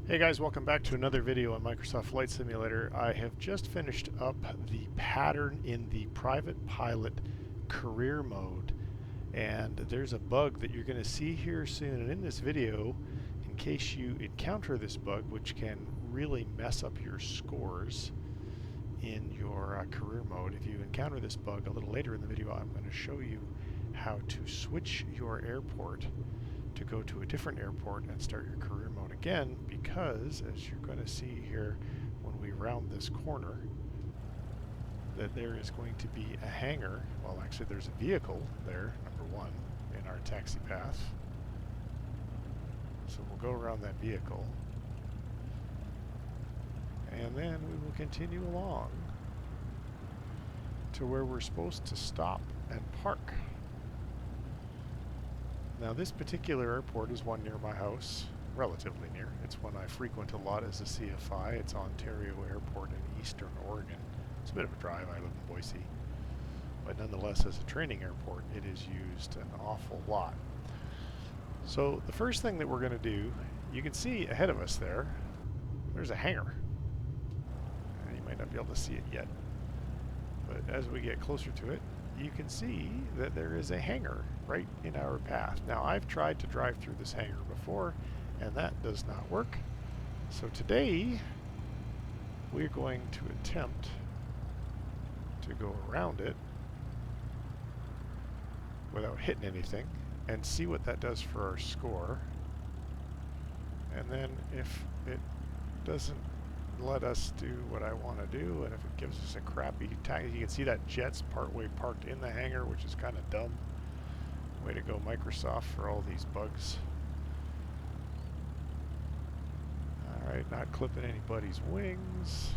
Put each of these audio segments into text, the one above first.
Hey guys, welcome back to another video on Microsoft Flight Simulator. I have just finished up the pattern in the private pilot career mode, and there's a bug that you're going to see here soon. And in this video, in case you encounter this bug, which can really mess up your scores in your career mode, if you encounter this bug a little later in the video, I'm going to show you how to switch your airport to go to a different airport and start your career mode again, because as you're going to see here when we round this corner, that there is going to be a hangar. Well, actually there's a vehicle there, number one, in our taxi path. So we'll go around that vehicle, and then we will continue along to where we're supposed to stop and park. Now this particular airport is one near my house, relatively near. It's one I frequent a lot as a CFI. It's Ontario Airport in Eastern Oregon. It's a bit of a drive. I live in Boise. But nonetheless, as a training airport, it is used an awful lot. So the first thing that we're going to do, you can see ahead of us there's a hangar. And you might not be able to see it yet. But as we get closer to it, you can see that there is a hangar right in our path. Now I've tried to drive through this hangar before, and that does not work. So today we're going to attempt to go around it without hitting anything and see what that does for our score. And then if it doesn't let us do what I want to do, and if it gives us a crappy taxi, you can see that jet's partway parked in the hangar, which is kind of dumb. Way to go, Microsoft, for all these bugs. Alright, not clipping anybody's wings.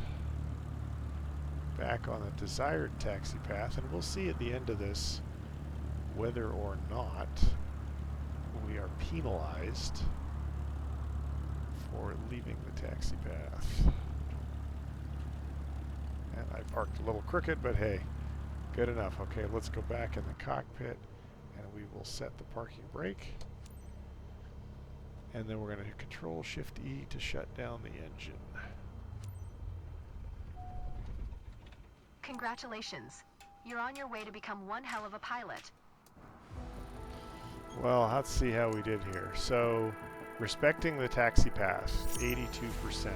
Back on the desired taxi path, and we'll see at the end of this whether or not we are penalized for leaving the taxi path. And I parked a little crooked, but hey, good enough. Okay, let's go back in the cockpit, and we will set the parking brake. And then we're going to Control Shift E to shut down the engine. Congratulations. You're on your way to become one hell of a pilot. Well, let's see how we did here. So, respecting the taxi path, 82%.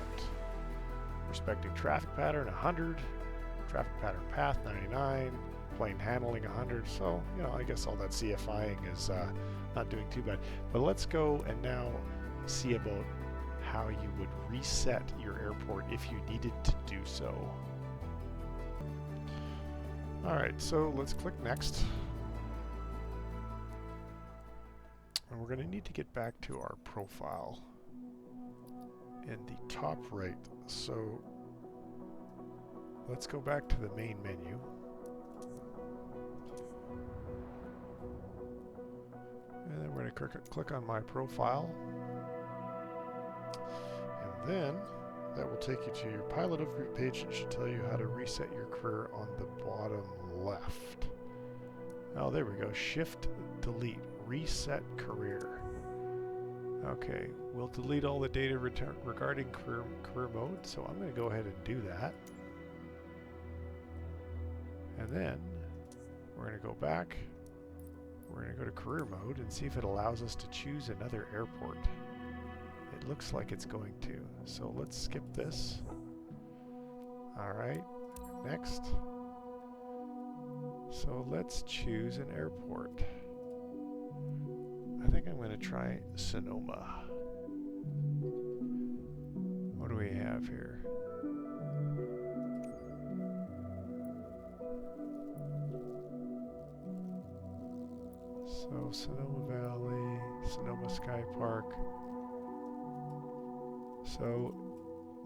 Respecting traffic pattern, 100. Traffic pattern path, 99. Plane handling, 100. So, you know, I guess all that CFIing is not doing too bad. But let's go and now see about how you would reset your airport if you needed to do so. Alright, so let's click Next. And we're going to need to get back to our profile in the top right. So let's go back to the main menu. And then we're going to click on My Profile. And then that will take you to your pilot overview page and should tell you how to reset your career on the bottom left. Oh, there we go. Shift Delete. Reset career. Okay, we'll delete all the data regarding career mode, so I'm going to go ahead and do that. And then we're going to go back. We're going to go to career mode and see if it allows us to choose another airport. It looks like it's going to. So let's skip this. Alright, next. So let's choose an airport. I think I'm going to try Sonoma. What do we have here? So Sonoma Valley, Sonoma Sky Park. So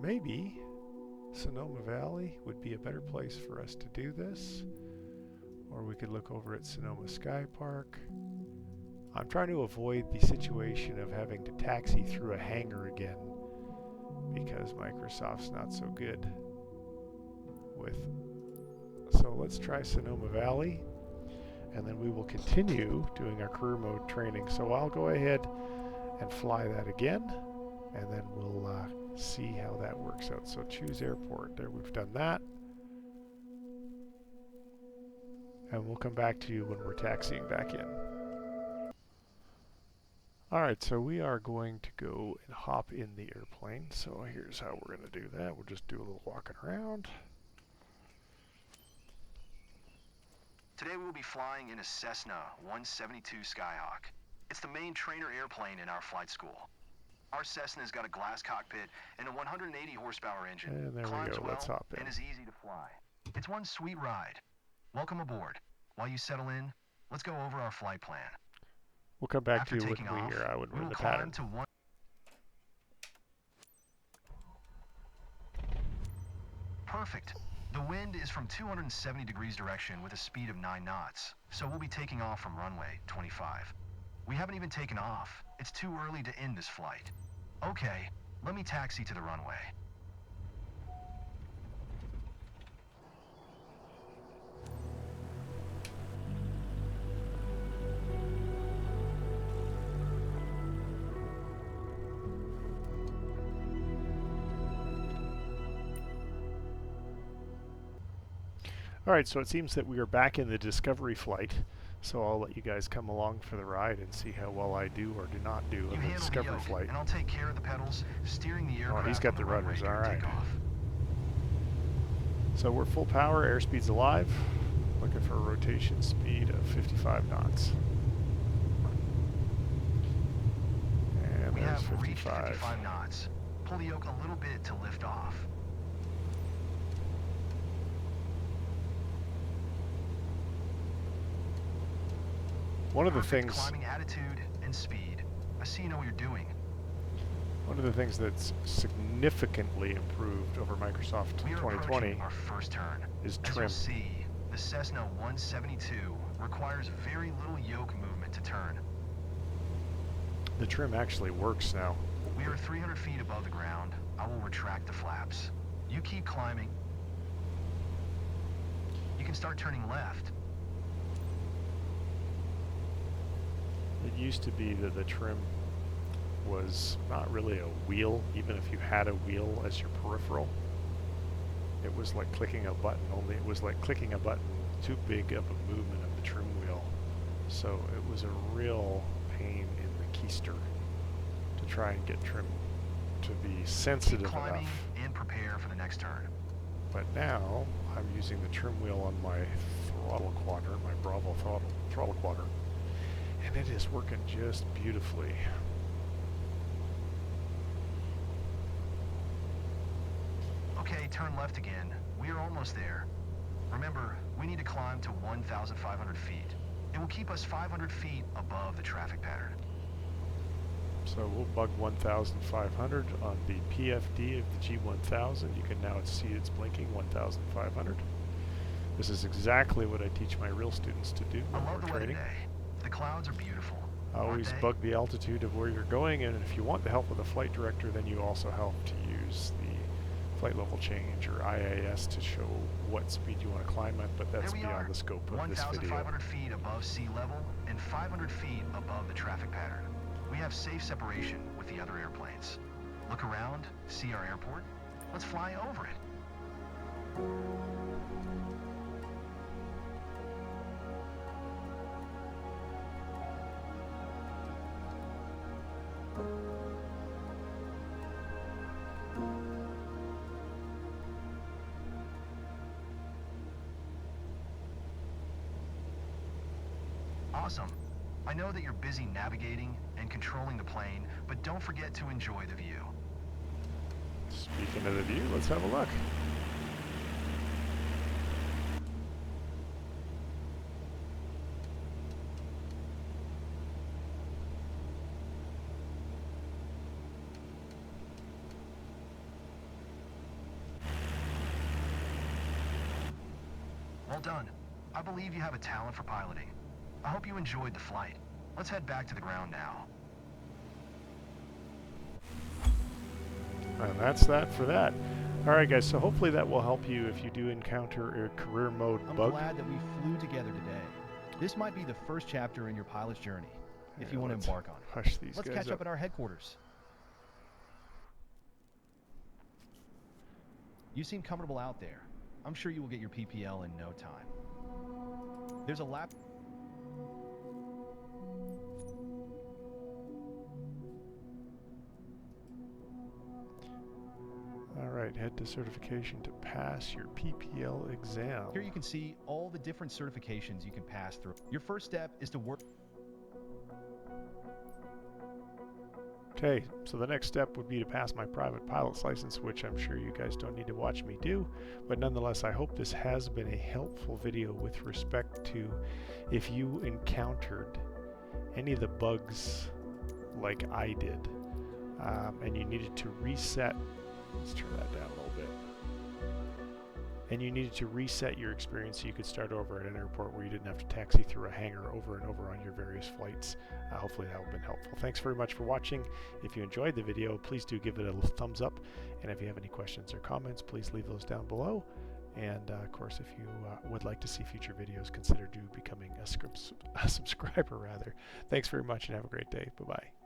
maybe Sonoma Valley would be a better place for us to do this. Or we could look over at Sonoma Sky Park. I'm trying to avoid the situation of having to taxi through a hangar again because Microsoft's not so good with. So let's try Sonoma Valley, and then we will continue doing our career mode training. So I'll go ahead and fly that again. and then we'll see how that works out. So choose airport. There, we've done that. And we'll come back to you when we're taxiing back in. Alright, so we are going to go and hop in the airplane. So here's how we're going to do that. We'll just do a little walking around. Today we will be flying in a Cessna 172 Skyhawk. It's the main trainer airplane in our flight school. Our Cessna's got a glass cockpit and a 180 horsepower engine. And there we Climbs go, well let's hop in. and is easy to fly. It's one sweet ride. Welcome aboard. While you settle in, let's go over our flight plan. We'll come back After to you when taking off, we're we in will the climb pattern. to one. Perfect. The wind is from 270 degrees direction with a speed of 9 knots, so we'll be taking off from runway 25. We haven't even taken off. It's too early to end this flight. Okay, let me taxi to the runway. Alright, so it seems that we are back in the Discovery flight, so I'll let you guys come along for the ride and see how well I do or do not do in the Discovery flight. And I'll take care of the pedals, steering the aircraft. Oh, he's got the rudders, alright. Takeoff. So we're full power, airspeed's alive, looking for a rotation speed of 55 knots. And We there's have reached 55. 55 knots. Pull the yoke a little bit to lift off. One of the Perfect things climbing attitude and speed. I see you know what you're doing. One of the things that's significantly improved over Microsoft We are 2020 approaching our first turn. is As trim. you'll see, the Cessna 172 requires very little yoke movement to turn. The trim actually works now. We are 300 feet above the ground. I will retract the flaps. You keep climbing. You can start turning left. It used to be that the trim was not really a wheel, even if you had a wheel as your peripheral. It was like clicking a button, only it was like clicking a button too big of a movement of the trim wheel. So it was a real pain in the keister to try and get trim to be sensitive Keep climbing enough. and prepare for the next turn. But now I'm using the trim wheel on my throttle quadrant, my Bravo throttle quadrant, and it is working just beautifully. Okay, turn left again. We are almost there. Remember, we need to climb to 1,500 feet. It will keep us 500 feet above the traffic pattern. So we'll bug 1,500 on the PFD of the G1000. You can now see it's blinking 1,500. This is exactly what I teach my real students to do I when love we're the weather training. today. The clouds are beautiful. aren't Always they? bug the altitude of where you're going, and if you want the help of the flight director, then you also help to use the flight level change or IAS to show what speed you want to climb at, but that's There we are, beyond the scope of this video. 1,500 feet above sea level and 500 feet above the traffic pattern. We have safe separation with the other airplanes. Look around, see our airport. Let's fly over it. Awesome. I know that you're busy navigating and controlling the plane, but don't forget to enjoy the view. Speaking of the view, let's have a look. Well done. I believe you have a talent for piloting. I hope you enjoyed the flight. Let's head back to the ground now. And that's that for that. Alright guys, so hopefully that will help you if you do encounter a career mode I'm bug. glad that we flew together today. This might be the first chapter in your pilot's journey, if you want to Let's embark on it. Hush these Let's guys catch up at our headquarters. You seem comfortable out there. I'm sure you will get your PPL in no time. There's a lap... Alright, head to certification to pass your PPL exam. Here you can see all the different certifications you can pass through. Your first step is to work... Okay, so the next step would be to pass my private pilot's license, which I'm sure you guys don't need to watch me do, but nonetheless I hope this has been a helpful video with respect to if you encountered any of the bugs like I did, and you needed to reset. Let's turn that down a little bit. And you needed to reset your experience so you could start over at an airport where you didn't have to taxi through a hangar over and over on your various flights. Hopefully that will have been helpful. Thanks very much for watching. If you enjoyed the video, please do give it a thumbs up. And if you have any questions or comments, please leave those down below. And of course, if you would like to see future videos, consider becoming a subscriber rather. Thanks very much and have a great day. Bye-bye.